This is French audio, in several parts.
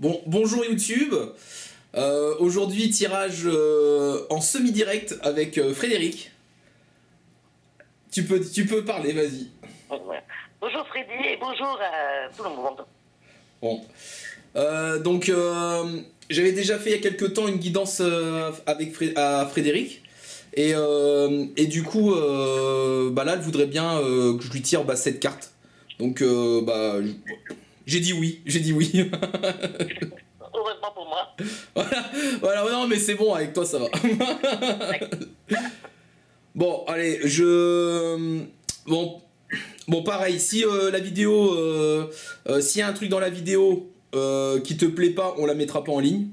Bon, bonjour YouTube. Aujourd'hui, tirage en semi-direct avec Frédéric. Tu peux parler, vas-y. Voilà. Bonjour Freddy et bonjour à tout le monde. Bon. J'avais déjà fait il y a quelques temps une guidance avec Frédéric. Et du coup, là, elle voudrait bien que je lui tire cette carte. Donc, j'ai dit oui. Heureusement pour moi. Voilà, non, mais c'est bon, avec toi, ça va. Bon, allez, Bon, pareil, si la vidéo... s'il y a un truc dans la vidéo qui te plaît pas, on la mettra pas en ligne.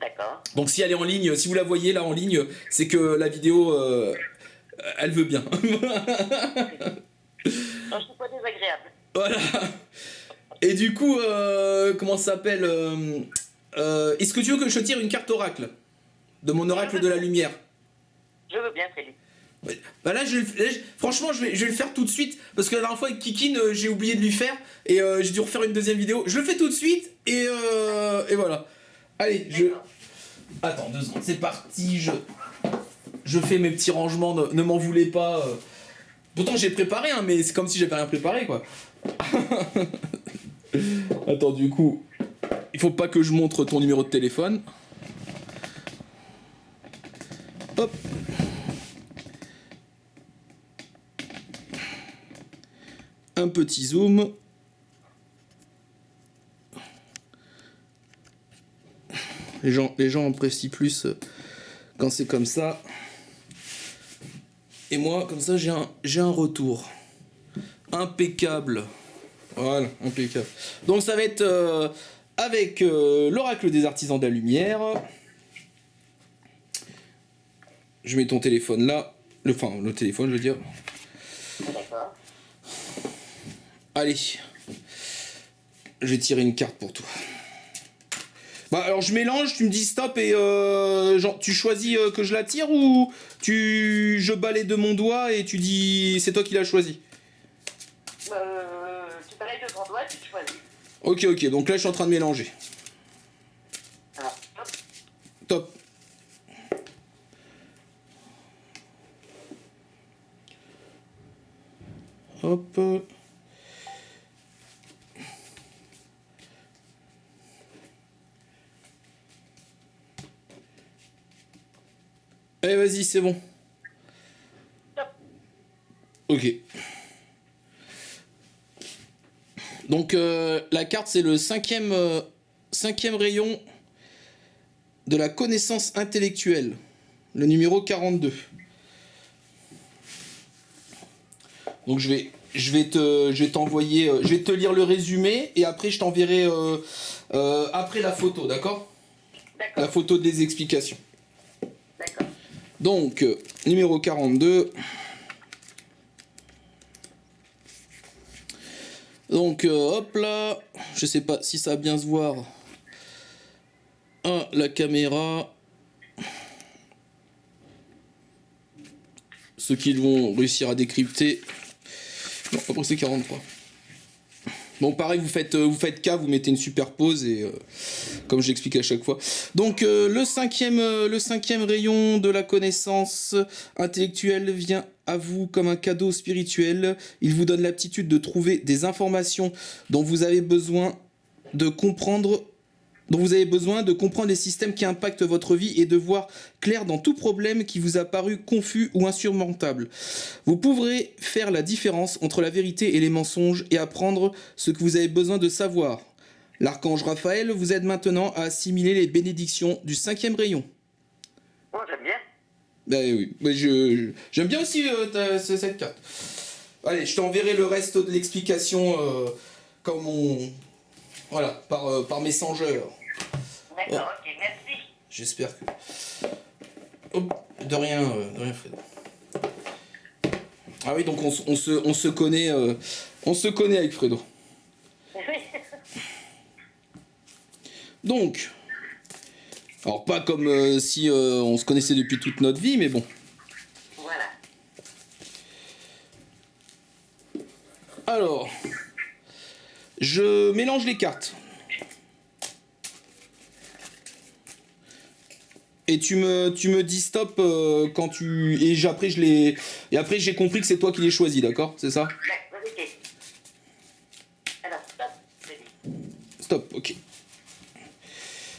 D'accord. Donc si elle est en ligne, si vous la voyez là en ligne, c'est que la vidéo, elle veut bien. Non, je suis pas désagréable. Voilà. Et du coup, comment ça s'appelle est-ce que tu veux que je te tire une carte oracle de mon oracle de la lumière? Je veux bien Freddy. Là, franchement, je vais le faire tout de suite parce que la dernière fois avec Kikine, j'ai oublié de lui faire et j'ai dû refaire une deuxième vidéo. Je le fais tout de suite et voilà. Allez, Attends, 2 secondes, c'est parti. Je fais mes petits rangements, ne m'en voulez pas. Pourtant, j'ai préparé, hein, mais c'est comme si j'avais rien préparé, quoi. Attends, du coup, il faut pas que je montre ton numéro de téléphone. Hop. Un petit zoom. Les gens apprécient plus quand c'est comme ça. Et moi, comme ça, j'ai un retour. Impeccable. Voilà, impeccable. Donc ça va être avec l'oracle des artisans de la lumière. Je mets ton téléphone là. Le téléphone, je veux dire. D'accord. Allez. Je vais tirer une carte pour toi. Alors je mélange, tu me dis stop et tu choisis que je la tire ou je balaye de mon doigt et tu dis c'est toi qui l'as choisi. Tu balayes de ton doigt, tu choisis. Ok, donc là je suis en train de mélanger. Alors, hop. Top. Hop. Allez, vas-y, c'est bon. Top. Ok. Donc, la carte, c'est le cinquième rayon de la connaissance intellectuelle. Le numéro 42. Donc, je vais t'envoyer... je vais te lire le résumé et après, je t'enverrai après la photo, d'accord? D'accord. La photo des explications. D'accord. Donc, numéro 42. Donc, hop là. Je sais pas si ça va bien se voir. La caméra. Ceux qui vont réussir à décrypter. Non, après c'est 43. Bon, pareil, vous faites K, vous mettez une superpose et comme j'explique à chaque fois. Donc le cinquième rayon de la connaissance intellectuelle vient à vous comme un cadeau spirituel. Il vous donne l'aptitude de trouver des informations dont vous avez besoin de comprendre les systèmes qui impactent votre vie et de voir clair dans tout problème qui vous a paru confus ou insurmontable. Vous pourrez faire la différence entre la vérité et les mensonges et apprendre ce que vous avez besoin de savoir. L'archange Raphaël vous aide maintenant à assimiler les bénédictions du cinquième rayon. Oh, j'aime bien. Oui, j'aime bien aussi cette carte. Allez, je t'enverrai le reste de l'explication par Messenger. D'accord, ok, merci. J'espère que... Hop, de rien, Fredo. Ah oui, donc on se connaît avec Fredo. Donc, alors pas comme si on se connaissait depuis toute notre vie, mais bon. Voilà. Alors, je mélange les cartes. et tu me dis stop quand tu... Et après, j'ai compris que c'est toi qui l'ai choisi, d'accord? C'est ça? Ouais, ok. Alors, stop, je dis. Stop, ok.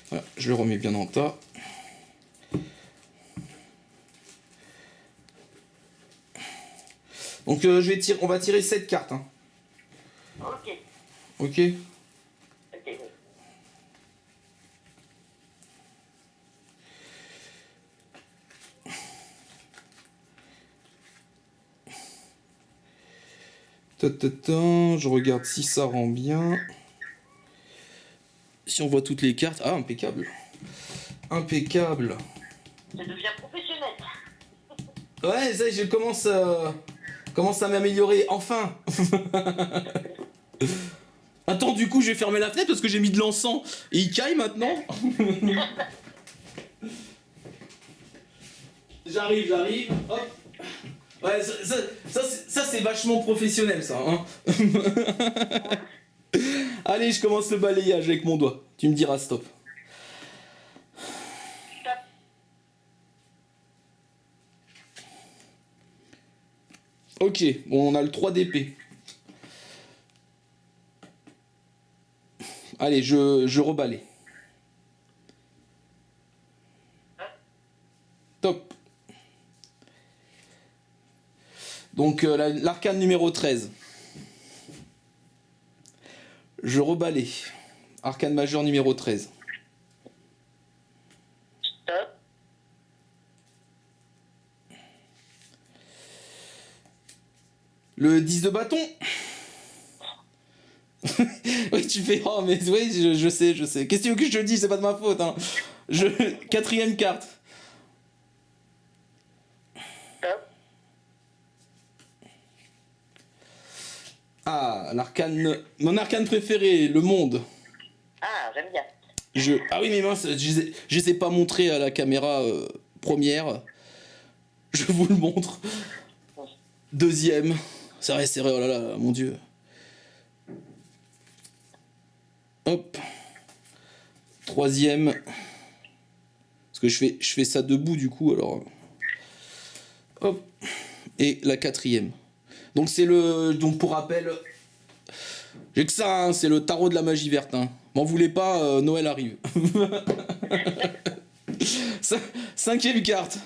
Voilà, je le remets bien en tas. Donc on va tirer 7 cartes. Hein. Ok. Ok. Ok, oui. Je regarde si ça rend bien. Si on voit toutes les cartes. Ah, impeccable. Impeccable. Je deviens professionnel. Ouais, ça, je commence à m'améliorer. Enfin. Attends, du coup, je vais fermer la fenêtre parce que j'ai mis de l'encens. Et il caille maintenant. J'arrive. Hop. Ouais, ça c'est vachement professionnel, ça. Hein. Allez, je commence le balayage avec mon doigt. Tu me diras stop. Stop. Ok, bon, on a le 3 d'épée. Allez, je rebalaye. Top. Donc, l'arcane numéro 13. Je rebalaye. Arcane majeur numéro 13. Stop. Le 10 de bâton. Oui, tu fais... Oh, mais oui, je sais. Qu'est-ce que tu veux que je te dise? C'est pas de ma faute. Hein. Quatrième carte. Stop. Ah, mon arcane préféré, le monde. Ah, j'aime bien. Ah oui, mais mince, je les ai pas montrés à la caméra première. Je vous le montre. Deuxième. C'est vrai, oh là là, mon dieu. Hop. Troisième. Parce que je fais ça debout du coup, alors. Hop. Et la quatrième. Donc donc pour rappel, j'ai que ça, hein, c'est le tarot de la magie verte. Hein. M'en voulez pas, Noël arrive. Cinquième carte.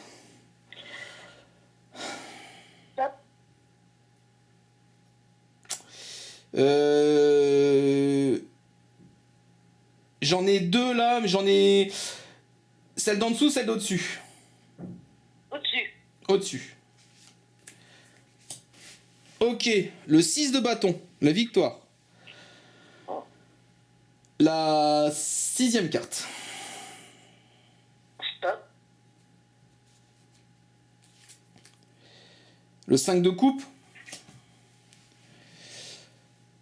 Stop. J'en ai deux là, mais j'en ai celle d'en dessous, celle d'au-dessus. Au-dessus. Au-dessus. Ok, le 6 de bâton, la victoire. La sixième carte. Stop. Le 5 de coupe.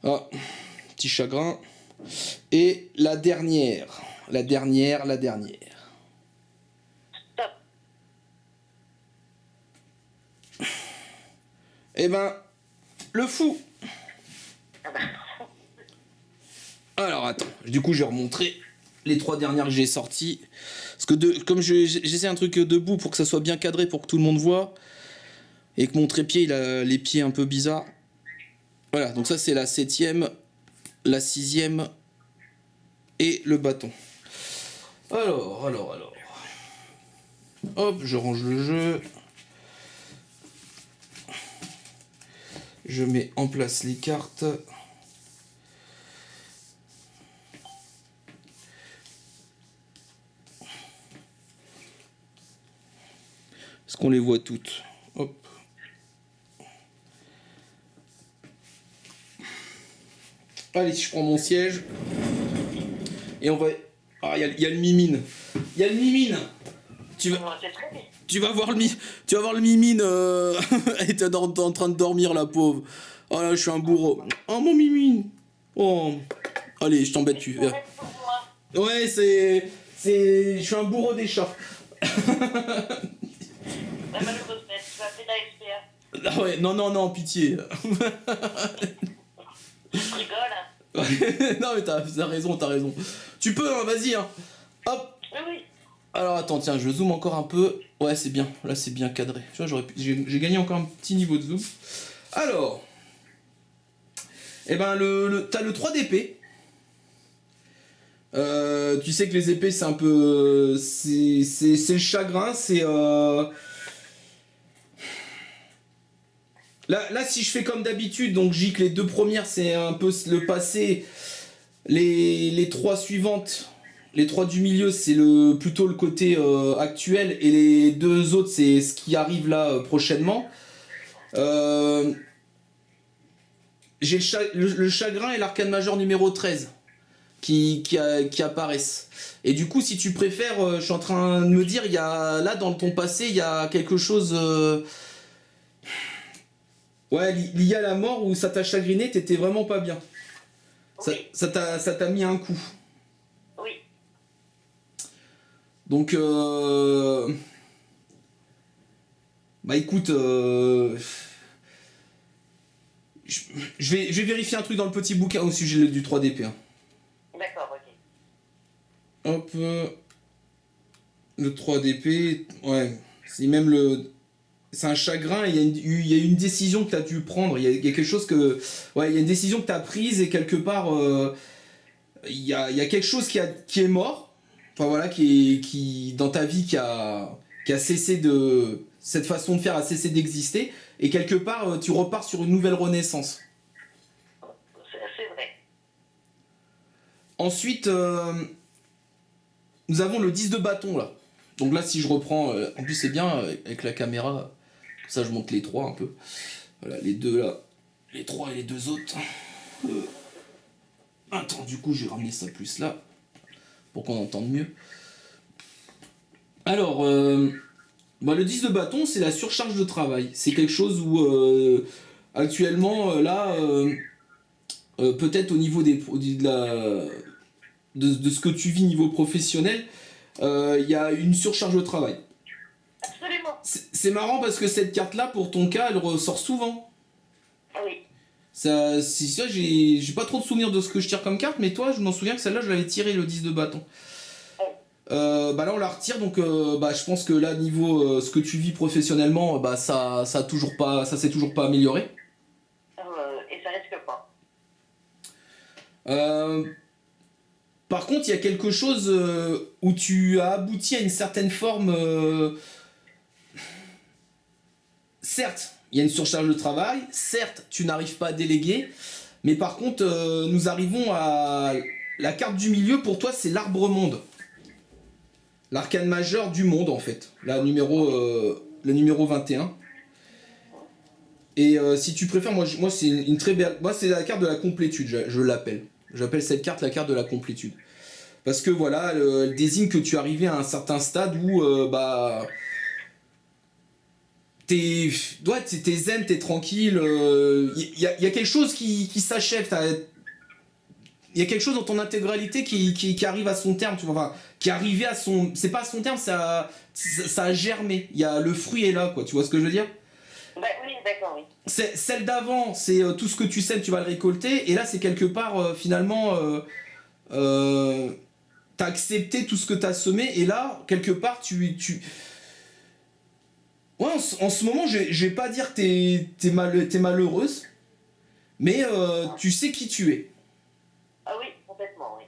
Ah, petit chagrin. Et la dernière. La dernière. Stop. Eh ben, le fou. Ah bah. Alors attends, du coup je vais remontrer les 3 dernières que j'ai sorties. Parce que comme j'essaie un truc debout pour que ça soit bien cadré pour que tout le monde voit. Et que mon trépied il a les pieds un peu bizarres. Voilà, donc ça c'est la 7ème, la 6ème et le bâton. Alors. Hop, je range le jeu. Je mets en place les cartes. Est-ce qu'on les voit toutes? Hop. Allez, je prends mon siège. Et on va... Ah, il y a le mimine. Il y a le mimine. Tu vas voir le mimine. Elle était en train de dormir, la pauvre. Oh là, je suis un bourreau. Oh, mon mimine. Oh. Allez, je t'embête, tu. Ouais, je suis un bourreau des chats. Malheureusement, tu vas faire d'AXPA. Ah ouais, non, pitié. Je rigole. Non, mais t'as raison. Tu peux, hein, vas-y. Hein. Hop. Oui. Alors attends, tiens, je zoome encore un peu. Ouais, c'est bien. Là, c'est bien cadré. Tu vois, j'ai gagné encore un petit niveau de zoom. Alors, eh ben, t'as le 3 d'épée. Tu sais que les épées, c'est un peu... C'est le chagrin, c'est... Là, si je fais comme d'habitude, donc je dis que les deux premières, c'est un peu le passé. Les trois suivantes, les trois du milieu, c'est plutôt le côté actuel. Et les deux autres, c'est ce qui arrive là prochainement. J'ai le chagrin et l'arcane majeur numéro 13 qui apparaissent. Et du coup, si tu préfères, je suis en train de me dire, là, dans ton passé, il y a quelque chose... ouais, lié à la mort où ça t'a chagriné, t'étais vraiment pas bien. Oui. Ça t'a mis un coup. Oui. Donc, bah écoute, je vais vérifier un truc dans le petit bouquin au sujet du 3DP. Hein. D'accord, ok. Hop, le 3DP, ouais, c'est même le... C'est un chagrin, il y a une décision que tu as dû prendre, il y a quelque chose que... Ouais, il y a une décision que tu as prise et quelque part, il y a quelque chose qui est mort, enfin voilà, dans ta vie qui a cessé de... Cette façon de faire a cessé d'exister, et quelque part, tu repars sur une nouvelle renaissance. C'est vrai. Ensuite, nous avons le 10 de bâton, là. Donc là, si je reprends... en plus, c'est bien, avec la caméra, ça je monte les trois un peu. Voilà, les deux là, les trois et les deux autres. Attends, du coup, je vais ramener ça plus là, pour qu'on entende mieux. Alors, bah, le 10 de bâton, c'est la surcharge de travail. C'est quelque chose où, actuellement, là, peut-être au niveau de ce que tu vis niveau professionnel, il y a une surcharge de travail. Absolument. C'est marrant parce que cette carte-là, pour ton cas, elle ressort souvent. Oui. Ça, j'ai pas trop de souvenirs de ce que je tire comme carte, mais toi, je m'en souviens que celle-là, je l'avais tiré le 10 de bâton. Bah là, on la retire, donc bah, je pense que là, niveau ce que tu vis professionnellement, bah, ça s'est toujours pas amélioré. Et ça risque pas. Par contre, il y a quelque chose où tu as abouti à une certaine forme. Certes, il y a une surcharge de travail, certes, tu n'arrives pas à déléguer, mais par contre, nous arrivons à la carte du milieu. Pour toi, c'est l'arbre monde. L'arcane majeur du monde, en fait. Le numéro 21. Et si tu préfères, moi c'est une très belle... Moi, c'est la carte de la complétude, je l'appelle. J'appelle cette carte la carte de la complétude. Parce que voilà, elle désigne que tu es arrivé à un certain stade où, bah... T'es zen, t'es tranquille. Il y a quelque chose qui s'achève. Il y a quelque chose dans ton intégralité qui arrive à son terme, tu vois. Enfin, qui est arrivé à son... C'est pas à son terme, ça a germé. Le fruit est là, quoi. Tu vois ce que je veux dire? Bah, oui, d'accord, oui. Celle d'avant, c'est tout ce que tu sèmes, tu vas le récolter. Et là, c'est quelque part, finalement, t'as accepté tout ce que t'as semé. Et là, quelque part, ouais, en ce moment, je vais pas dire que t'es malheureuse. Mais tu sais qui tu es. Ah oui, complètement, oui.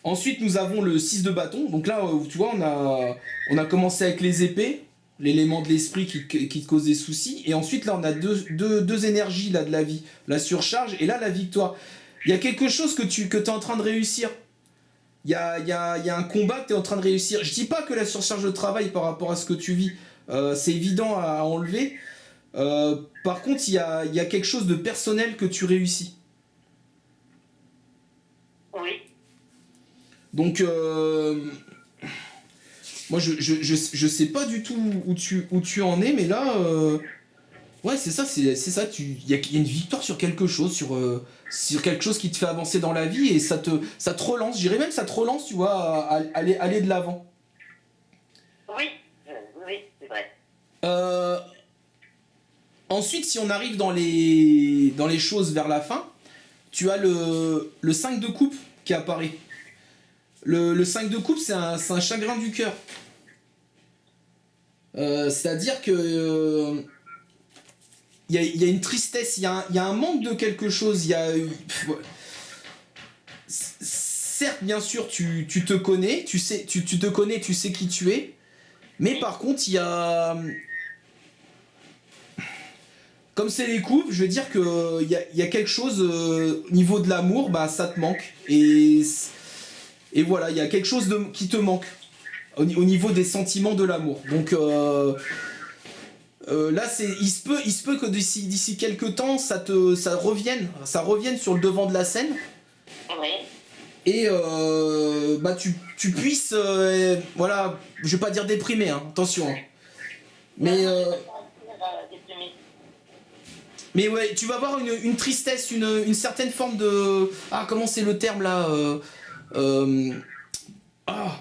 Ensuite, nous avons le 6 de bâton. Donc là, tu vois, on a commencé avec les épées, l'élément de l'esprit qui te cause des soucis. Et ensuite, là, on a deux énergies là, de la vie. La surcharge et là, la victoire. Il y a quelque chose que tu es en train de réussir. Il y a un combat que tu es en train de réussir. Je dis pas que la surcharge de travail par rapport à ce que tu vis, c'est évident à enlever. Par contre, il y a quelque chose de personnel que tu réussis. Oui. Donc, moi, je sais pas du tout où tu en es, mais là, ouais, c'est ça, il y a une victoire sur quelque chose, sur quelque chose qui te fait avancer dans la vie, et ça te relance, je dirais même ça te relance, tu vois, à aller de l'avant. Oui, oui, c'est vrai. Ensuite, si on arrive dans les choses vers la fin, tu as le 5 de coupe qui apparaît. Le 5 de coupe, c'est un chagrin du cœur. C'est-à-dire que il y a une tristesse, il y a un manque de quelque chose. Certes, bien sûr, tu te connais, tu te connais, tu sais qui tu es, mais par contre, il y a... Comme c'est les couples, je veux dire que il y a quelque chose au niveau de l'amour, bah ça te manque. Et voilà, il y a quelque chose qui te manque au niveau des sentiments de l'amour. Donc là, il se peut que d'ici quelques temps, ça revienne sur le devant de la scène. Oui. Et bah tu puisses, voilà, je vais pas dire déprimé, hein, attention. Hein. Mais mais ouais, tu vas avoir une tristesse, une certaine forme de... Ah, comment c'est le terme là Ah,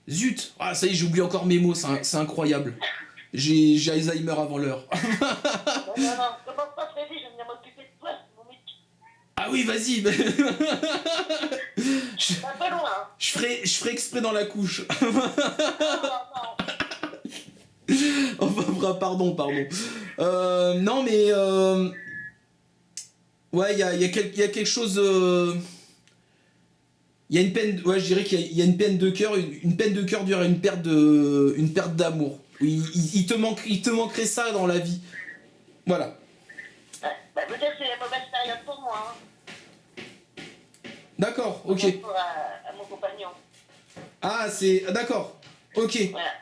zut. Ah, ça y est, j'oublie encore mes mots, c'est incroyable. J'ai Alzheimer avant l'heure. Non, commence pas très vite, je vais venir m'occuper de toi, mon mec. Ah oui, vas-y. C'est un peu loin. Hein. Je ferai exprès dans la couche. Non. Enfin, pardon. Non, mais... Ouais, il y a quelque chose... Il y a une peine... Ouais, je dirais qu'il y a une peine de cœur. Une peine de cœur dure à une perte d'amour. Il te manquerait ça dans la vie. Voilà. Ouais, bah peut-être c'est la mauvaise période pour moi. Hein. D'accord, ok. Par rapport à mon compagnon. Ah, c'est... D'accord, ok. Voilà,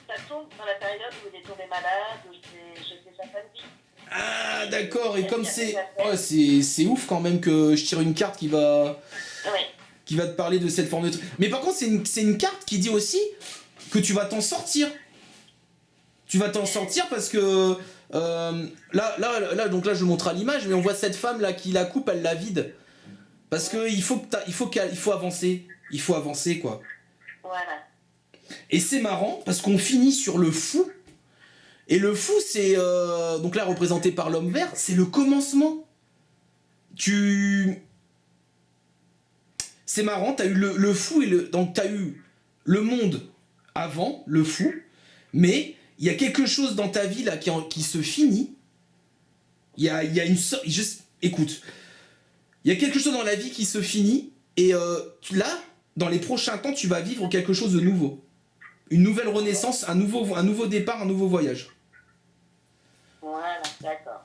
ça tombe dans la période où il est tombé malade, où je fais sa fin de vie. Ah, d'accord, et comme c'est... Oh, c'est ouf quand même que je tire une carte qui va... Ouais. Qui va te parler de cette forme de... Mais par contre, c'est une carte qui dit aussi que tu vas t'en sortir. Tu vas t'en sortir parce que... donc là, je montre à l'image, mais on voit cette femme là qui la coupe, elle la vide. Parce que il faut avancer. Il faut avancer, quoi. Voilà. Et c'est marrant, parce qu'on finit sur le fou. Et le fou, c'est... donc là, représenté par l'homme vert, c'est le commencement. C'est marrant, t'as eu le fou et le... Donc t'as eu le monde avant, le fou, mais il y a quelque chose dans ta vie là qui se finit. Il y a une sorte... Écoute, il y a quelque chose dans la vie qui se finit, et là, dans les prochains temps, tu vas vivre quelque chose de nouveau. Une nouvelle renaissance, un nouveau départ, un nouveau voyage. Voilà, d'accord.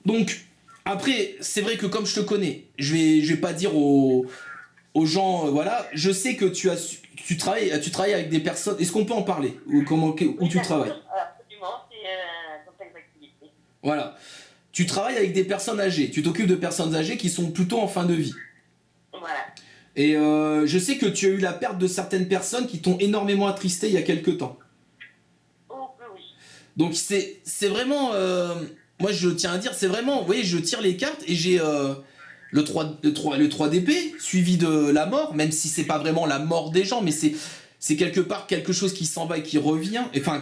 Donc, après, c'est vrai que comme je te connais, je vais pas dire aux gens, voilà, je sais que tu travailles avec des personnes. Est-ce qu'on peut en parler où tu travailles? Absolument, c'est un contexte d'activité. Voilà. Tu travailles avec des personnes âgées. Tu t'occupes de personnes âgées qui sont plutôt en fin de vie. Voilà. Et je sais que tu as eu la perte de certaines personnes qui t'ont énormément attristé il y a quelques temps. Oh, oui. Donc c'est vraiment... moi je tiens à dire, c'est vraiment... Vous voyez, je tire les cartes et j'ai le 3 d'épée, suivi de la mort, même si c'est pas vraiment la mort des gens, mais c'est quelque part quelque chose qui s'en va et qui revient, enfin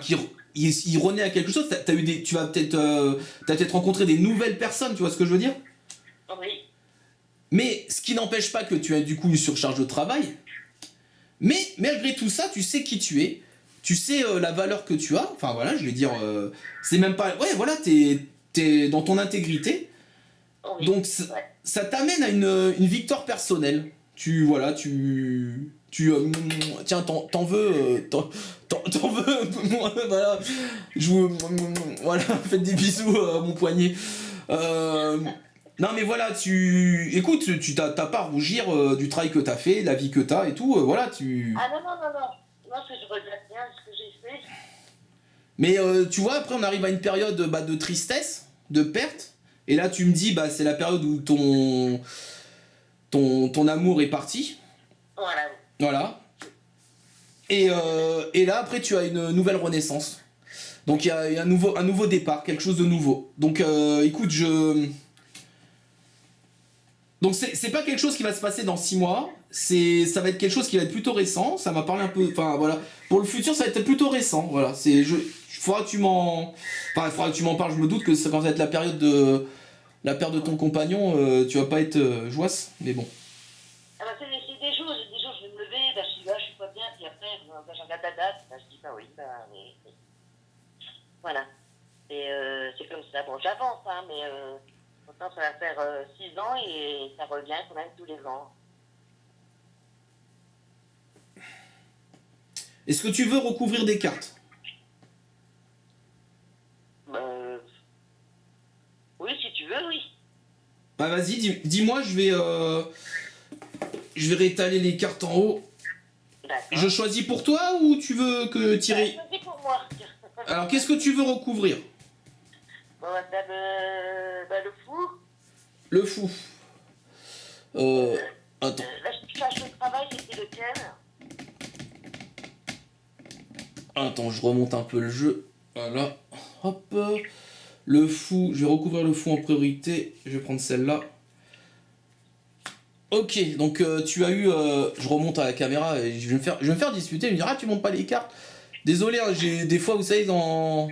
il renaît à quelque chose. Tu vas peut-être rencontré des nouvelles personnes, tu vois ce que je veux dire? Oui. Mais ce qui n'empêche pas que tu aies du coup une surcharge de travail. Mais malgré tout ça, tu sais qui tu es. Tu sais la valeur que tu as. Enfin voilà, je vais dire... c'est même pas... Ouais, voilà, t'es dans ton intégrité. Oui. Donc ça t'amène à une victoire personnelle. Tiens, t'en veux... t'en veux... voilà. Voilà, faites des bisous à mon poignet. Non mais voilà, écoute, tu t'as pas à rougir du travail que t'as fait, la vie que t'as et tout, voilà, Ah non. Non, je regrette rien de ce que j'ai fait. Mais tu vois, après on arrive à une période de tristesse, de perte, et là tu me dis, bah c'est la période où ton amour est parti. Voilà. Voilà. Et là après tu as une nouvelle renaissance. Donc il y a un nouveau départ, quelque chose de nouveau. Donc écoute, Donc c'est pas quelque chose qui va se passer dans 6 mois, ça va être quelque chose qui va être plutôt récent, ça m'a parlé un peu, enfin voilà, pour le futur ça va être plutôt récent, voilà, faudra que tu m'en parles, je me doute que quand ça va être la période de la perte de ton compagnon, tu vas pas être joisse, mais bon. Ah bah c'est la date. Ben, je dis, bah oui, oui. Voilà. C'est comme ça. Bon, j'avance, hein, mais pourtant, ça va faire 6 ans et ça revient quand même tous les ans. Est-ce que tu veux recouvrir des cartes? Oui, si tu veux, oui. Bah vas-y, dis-moi, je vais réétaler les cartes en haut. D'accord. Je choisis pour toi ou tu veux que tirer? Choisis pour moi. Alors qu'est-ce que tu veux recouvrir? Bon, t'as le fou. Le fou. Attends. La charge de travail, c'était lequel? Attends, je remonte un peu le jeu. Voilà. Hop. Le fou, je vais recouvrir le fou en priorité. Je vais prendre celle-là. Ok, donc tu as eu... je remonte à la caméra et je vais me faire disputer. Il me dire, ah, tu montes pas les cartes. Désolé, hein, j'ai des fois, vous savez, dans...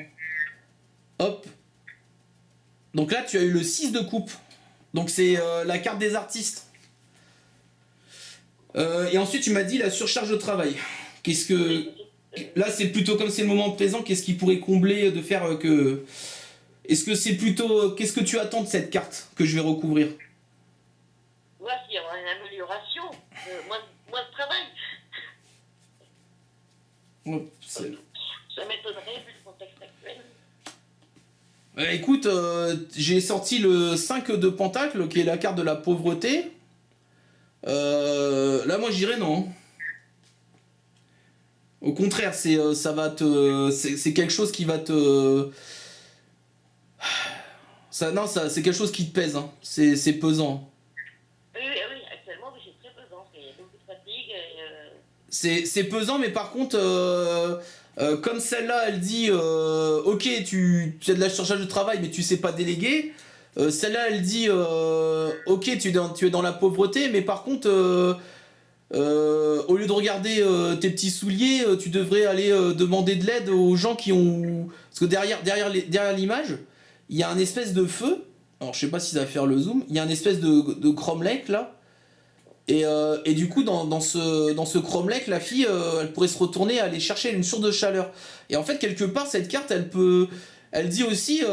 Hop. Donc là, tu as eu le 6 de coupe. Donc c'est la carte des artistes. Et ensuite, tu m'as dit la surcharge de travail. Qu'est-ce que... Là, c'est plutôt comme c'est le moment présent, qu'est-ce qui pourrait combler de faire que... Est-ce que c'est plutôt... Qu'est-ce que tu attends de cette carte que je vais recouvrir? Ouais, s'il y aura une amélioration, moins de travail. Hop, Ça m'étonnerait vu le contexte actuel. Écoute, j'ai sorti le 5 de Pentacle, qui est la carte de la pauvreté. Là, moi, je dirais non. Au contraire, c'est quelque chose qui va te... c'est quelque chose qui te pèse. Hein. C'est pesant. Oui, actuellement, oui, c'est très pesant. Il y a beaucoup de fatigue. C'est pesant, mais par contre, comme celle-là, elle dit ok, tu as de la surcharge de travail, mais tu sais pas déléguer. Celle-là, elle dit ok, tu es dans la pauvreté, mais par contre, au lieu de regarder tes petits souliers, tu devrais aller demander de l'aide aux gens qui ont. Parce que derrière l'image, il y a un espèce de feu. Alors, je sais pas si ça va faire le zoom. Il y a un espèce de Chrome Lake là. Et du coup, dans ce Chrome Lake, la fille, elle pourrait se retourner, aller chercher une source de chaleur. Et en fait, quelque part, cette carte, elle dit aussi,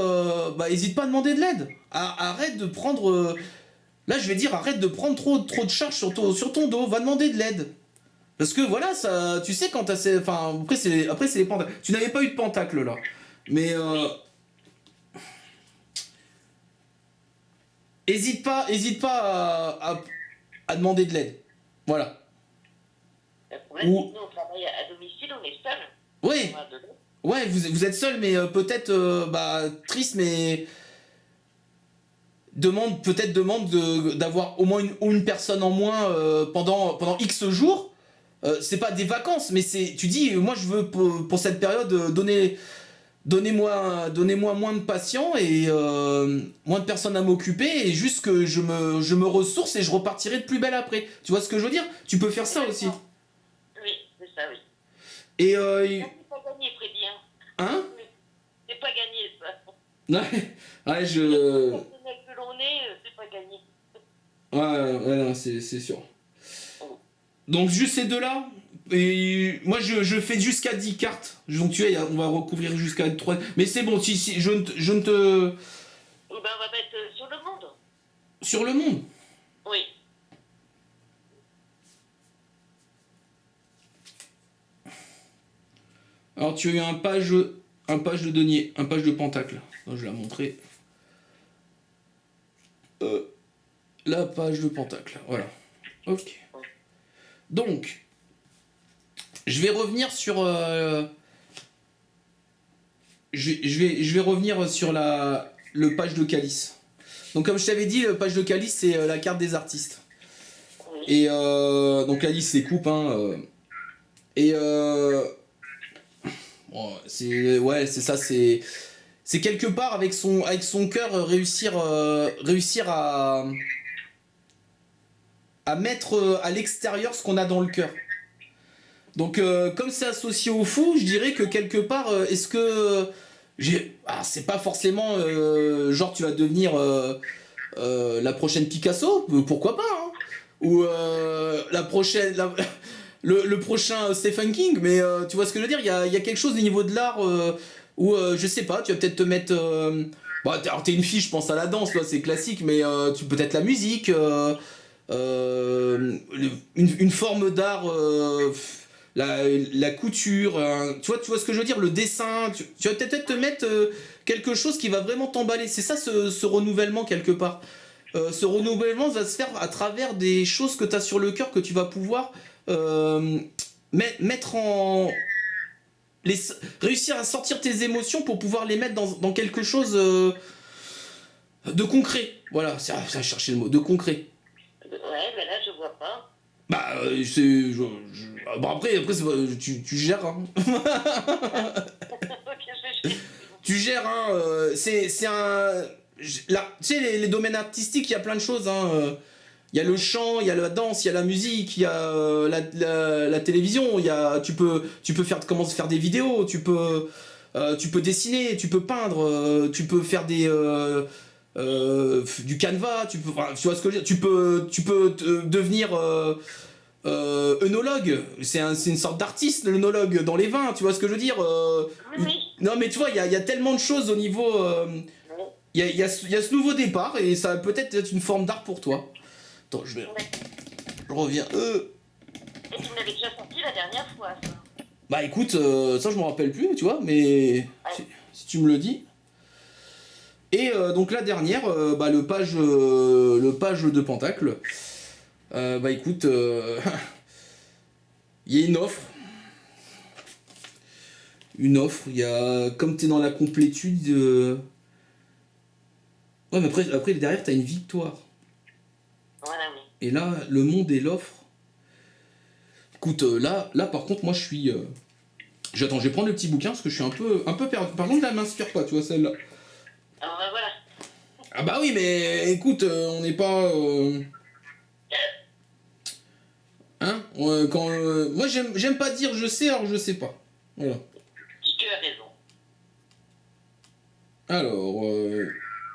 hésite pas à demander de l'aide. Arrête de prendre, là, je vais dire, arrête de prendre trop de charge sur ton dos. Va demander de l'aide. Parce que voilà, ça, tu sais, quand t'as, enfin, après c'est les pentacles. Tu n'avais pas eu de pentacle là, mais hésite pas à demander de l'aide. Voilà. Le problème, c'est que nous, on travaille à domicile, on est seul. Oui. Ouais, vous êtes seul, mais peut-être triste, mais demande d'avoir au moins une personne en moins pendant X jours. C'est pas des vacances, mais tu dis, moi je veux pour cette période donnez-moi moins de patients et moins de personnes à m'occuper et juste que je me ressource et je repartirai de plus belle après. Tu vois ce que je veux dire? Tu peux faire ça aussi. Oui, c'est ça, oui. Et c'est pas gagné, Freddy. Hein? C'est pas gagné, ça. Ouais, Le personnel que l'on est, c'est pas gagné. Ouais, non, c'est sûr. Donc juste ces deux-là. Et moi je fais jusqu'à 10 cartes. Donc tu vois, on va recouvrir jusqu'à 3. Mais c'est bon, si je ne te... On va mettre sur le monde. Sur le monde? Oui. Alors tu as eu un page de denier, un page de pentacle. Donc, je vais la montrer. La page de pentacle, voilà. Ok. Donc, je vais revenir sur... je vais revenir sur le page de calice. Donc comme je t'avais dit, le page de calice, c'est la carte des artistes. Oui. Et donc calice, c'est coupe. Hein, et... bon, c'est ça, c'est quelque part avec son cœur réussir à mettre à l'extérieur ce qu'on a dans le cœur. Donc comme c'est associé au fou, je dirais que quelque part, est-ce que c'est pas forcément genre tu vas devenir la prochaine Picasso, pourquoi pas, hein, ou la prochaine le prochain Stephen King, mais tu vois ce que je veux dire, il y a quelque chose au niveau de l'art où, je sais pas, tu vas peut-être te mettre... bah, alors t'es une fille, je pense à la danse, là, c'est classique, mais tu peut-être la musique, une forme d'art, la couture, tu vois ce que je veux dire, le dessin, tu vas peut-être te mettre quelque chose qui va vraiment t'emballer. C'est ça ce renouvellement quelque part. Ce renouvellement va se faire à travers des choses que tu as sur le cœur que tu vas pouvoir mettre en... Les, réussir à sortir tes émotions pour pouvoir les mettre dans quelque chose de concret. Voilà, ça chercher le mot, de concret. Ouais, mais là, je vois pas. Bah, bon après tu gères, hein. Ok, je vais Tu gères, hein. C'est un... Là, tu sais, les domaines artistiques, il y a plein de choses, hein. Il y a le chant, il y a la danse, il y a la musique, il y a la télévision, tu peux faire, commencer à faire des vidéos, tu peux dessiner, tu peux peindre, tu peux faire du canevas, enfin, tu vois ce que je veux dire, tu peux devenir œnologue, c'est une sorte d'artiste, l'œnologue dans les vins, tu vois ce que je veux dire, Oui. non mais tu vois, il y a tellement de choses au niveau... il y a ce nouveau départ et ça va peut-être être une forme d'art pour toi. Attends, je reviens. Et tu me l'avais déjà sorti la dernière fois, ça. Bah écoute, ça je m'en rappelle plus, tu vois, mais si tu me le dis. Et donc la dernière, bah le page de Pentacle. Bah écoute, il y a une offre. Il y a, comme t'es dans la complétude, ouais mais après derrière t'as une victoire. Voilà, oui. Et là, le monde et l'offre. Écoute, là par contre moi je suis... J'attends, je vais prendre le petit bouquin parce que je suis un peu perdu. Par contre, là, elle m'inspire pas, tu vois, celle-là. Alors, ben voilà. Ah bah oui, mais écoute, on n'est pas... Hein quand, moi, j'aime pas dire je sais, alors je sais pas. Voilà. Tu as raison. Alors,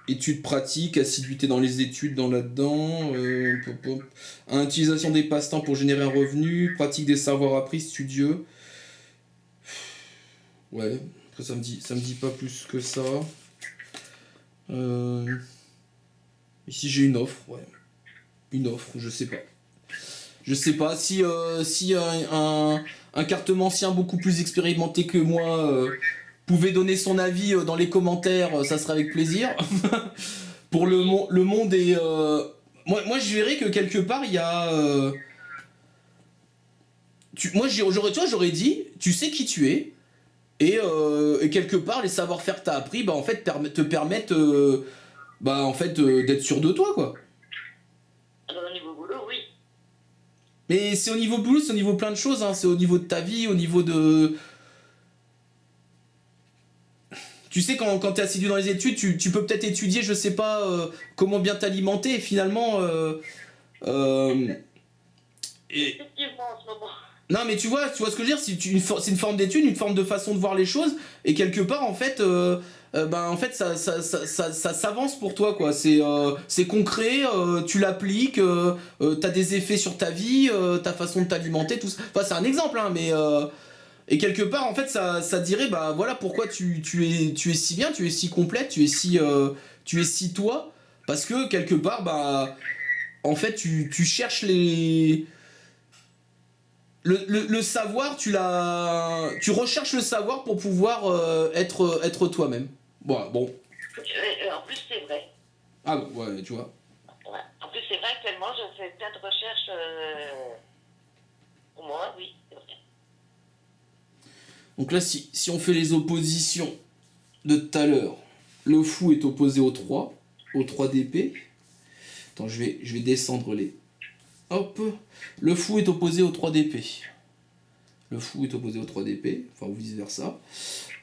études pratiques, assiduité dans les études, dans là-dedans, utilisation des passe-temps pour générer un revenu, pratique des savoirs appris, studieux. Ouais, après ça me dit pas plus que ça. Ici j'ai une offre, ouais. Une offre, je sais pas. Je sais pas si un cartomancien beaucoup plus expérimenté que moi pouvait donner son avis dans les commentaires, ça serait avec plaisir. Pour le monde est... moi je verrais que quelque part il y a... j'aurais dit, tu sais qui tu es, et quelque part les savoir-faire que t'as appris, bah en fait te permettent d'être sûr de toi, quoi. Alors, au niveau boulot, oui. Mais c'est au niveau boulot, c'est au niveau plein de choses, hein. C'est au niveau de ta vie, au niveau de... Tu sais, quand t'es assidu dans les études, tu peux peut-être étudier, je sais pas, comment bien t'alimenter, et finalement... et... Effectivement, en ce moment. Non, mais tu vois ce que je veux dire, c'est une forme d'étude, une forme de façon de voir les choses, et quelque part, en fait, ça s'avance pour toi, quoi. C'est concret, tu l'appliques, t'as des effets sur ta vie, ta façon de t'alimenter, tout ça. Enfin, c'est un exemple, hein, mais... et quelque part, en fait, ça dirait, bah voilà pourquoi tu es si bien, tu es si complète, tu es si toi, parce que quelque part, bah... En fait, tu cherches les... Le savoir, tu recherches le savoir pour pouvoir être toi-même. Bon. En plus, c'est vrai. Ah ouais, tu vois. Ouais. En plus, c'est vrai, actuellement, je fais plein de recherches. Pour moi, oui, c'est vrai. Donc là, si on fait les oppositions de tout à l'heure, le fou est opposé au 3 d'épée. Attends, je vais descendre les... Hop. Le fou est opposé au 3 d'épée. Le fou est opposé au 3 d'épée, enfin ou vice versa.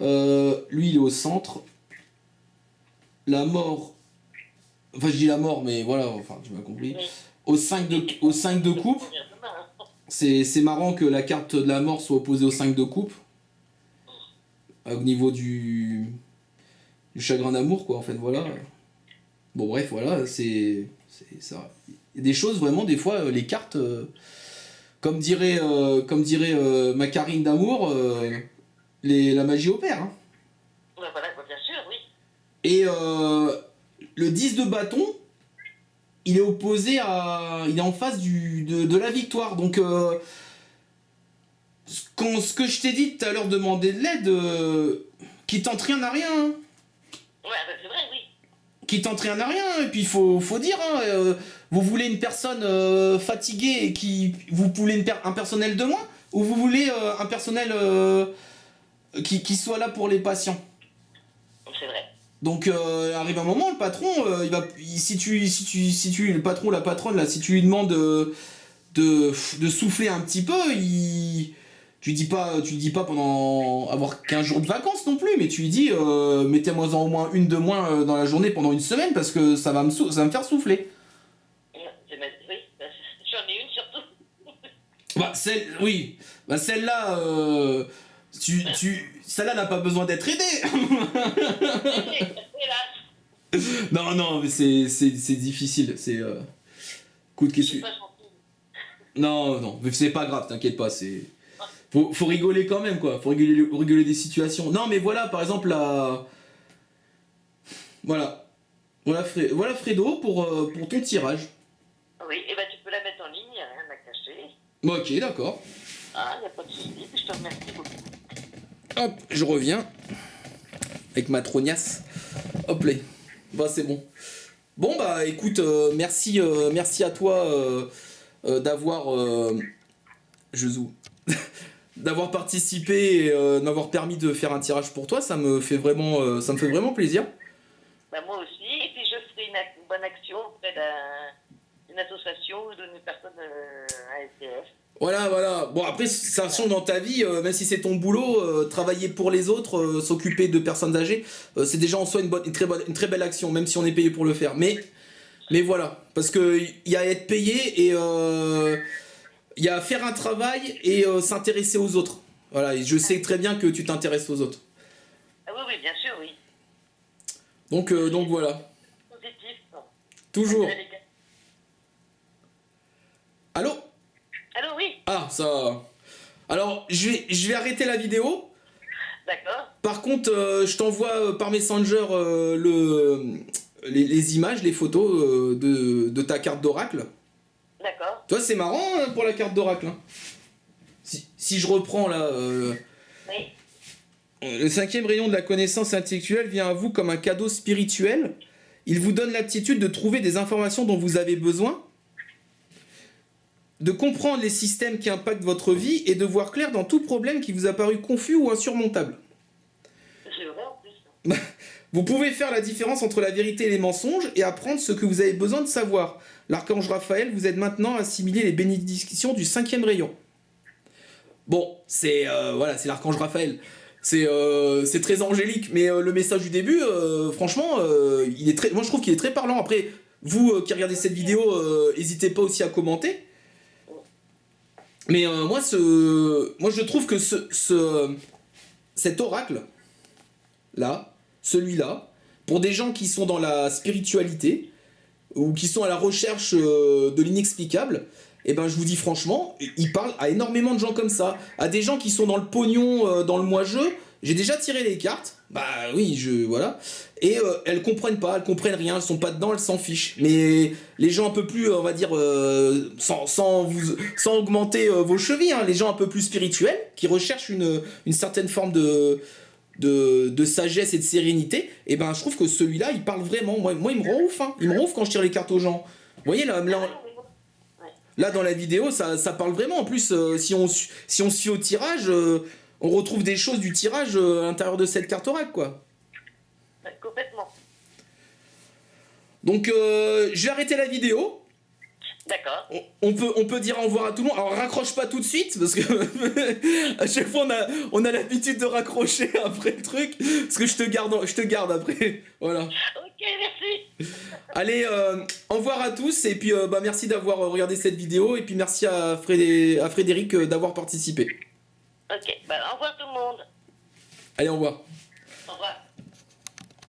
Lui, il est au centre. La mort... Enfin, je dis la mort, mais voilà, enfin, tu m'as compris. Oui. Au 5 de coupe. C'est marrant que la carte de la mort soit opposée au 5 de coupe. Au niveau du chagrin d'amour, quoi, en fait, voilà. Bon, bref, voilà, c'est ça. Il y a des choses, vraiment, des fois, les cartes... comme dirait ma Karine d'amour, la magie opère. Hein. Ouais, voilà, bien sûr, oui. Et le 10 de bâton, il est opposé à. Il est en face de la victoire. Donc, ce que je t'ai dit tout à l'heure, demander de l'aide, qui tente rien n'a rien. Hein. Ouais, bah, c'est vrai, oui. Qui tente rien n'a rien. Et puis, faut dire, hein, vous voulez une personne fatiguée et vous voulez un personnel de moins, ou vous voulez un personnel qui soit là pour les patients. C'est vrai. Donc arrive un moment, le patron, si tu le patron, la patronne là, si tu lui demandes de souffler un petit peu, tu lui dis pas pendant avoir 15 jours de vacances non plus, mais tu lui dis mettez-moi en au moins une de moins dans la journée pendant une semaine parce que ça va me faire souffler. Oui, bah, j'en ai une surtout. Oui, bah celle-là, celle-là n'a pas besoin d'être aidée. Non, mais c'est difficile. Écoute, qu'est-ce que. Non, mais c'est pas grave, t'inquiète pas. Faut rigoler quand même, quoi. Faut rigoler des situations. Non, mais voilà, par exemple, la. Voilà. Voilà Fredo pour ton tirage. Oui, et ben tu peux la mettre en ligne, il n'y a rien à cacher. Bon, ok, d'accord. Ah, il n'y a pas de souci, je te remercie beaucoup. Hop, je reviens. Avec ma trognasse. Hop là. Bah, c'est bon. Bon, bah, écoute, merci à toi d'avoir. D'avoir participé et m'avoir permis de faire un tirage pour toi. Ça me fait vraiment plaisir. Bah, moi aussi, et puis je ferai une bonne action auprès d'une association ou d'une personne ASDF. Voilà. Bon, après, ça change dans ta vie, même si c'est ton boulot, travailler pour les autres, s'occuper de personnes âgées, c'est déjà en soi une très belle action, même si on est payé pour le faire. Mais voilà, parce qu'il y a à être payé et il y a à faire un travail et s'intéresser aux autres. Voilà, et je sais très bien que tu t'intéresses aux autres. Ah oui, bien sûr, oui. Donc voilà. Positif. Toujours. Allô ? Allô, oui. Ah, ça. Alors, je vais arrêter la vidéo. D'accord. Par contre, je t'envoie par Messenger les images, les photos de ta carte d'oracle. D'accord. Tu vois, c'est marrant hein, pour la carte d'oracle. Hein. Si je reprends là. Oui. Le 5e rayon de la connaissance intellectuelle vient à vous comme un cadeau spirituel. Il vous donne l'aptitude de trouver des informations dont vous avez besoin, de comprendre les systèmes qui impactent votre vie et de voir clair dans tout problème qui vous a paru confus ou insurmontable. C'est vrai en plus. Vous pouvez faire la différence entre la vérité et les mensonges et apprendre ce que vous avez besoin de savoir. L'archange Raphaël vous aide maintenant à assimiler les bénédictions du 5e rayon. Bon, c'est l'archange Raphaël. C'est très angélique, mais le message du début, franchement, moi je trouve qu'il est très parlant. Après, vous qui regardez cette vidéo, n'hésitez pas aussi à commenter. Mais moi je trouve que cet oracle là, celui-là, pour des gens qui sont dans la spiritualité ou qui sont à la recherche de l'inexplicable, et ben je vous dis franchement, il parle à énormément de gens comme ça, à des gens qui sont dans le pognon, dans le moi-jeu. J'ai déjà tiré les cartes, bah oui, voilà, et elles comprennent rien, elles sont pas dedans, elles s'en fichent. Mais les gens un peu plus, on va dire, sans augmenter vos chevilles, hein, les gens un peu plus spirituels, qui recherchent une certaine forme de sagesse et de sérénité, et ben je trouve que celui-là, il parle vraiment. Moi il me rend ouf, hein. Il me rend ouf quand je tire les cartes aux gens. Vous voyez là dans la vidéo, ça parle vraiment. En plus, si on suit au tirage, on retrouve des choses du tirage à l'intérieur de cette carte oracle, quoi. Complètement. Donc, je vais arrêter la vidéo. D'accord. On peut dire au revoir à tout le monde. Alors, raccroche pas tout de suite, parce que à chaque fois, on a l'habitude de raccrocher après le truc, parce que je te garde après. Voilà. Ok, merci. Allez, au revoir à tous, et puis merci d'avoir regardé cette vidéo, et puis merci à Frédéric d'avoir participé. Ok, au revoir tout le monde. Allez, au revoir.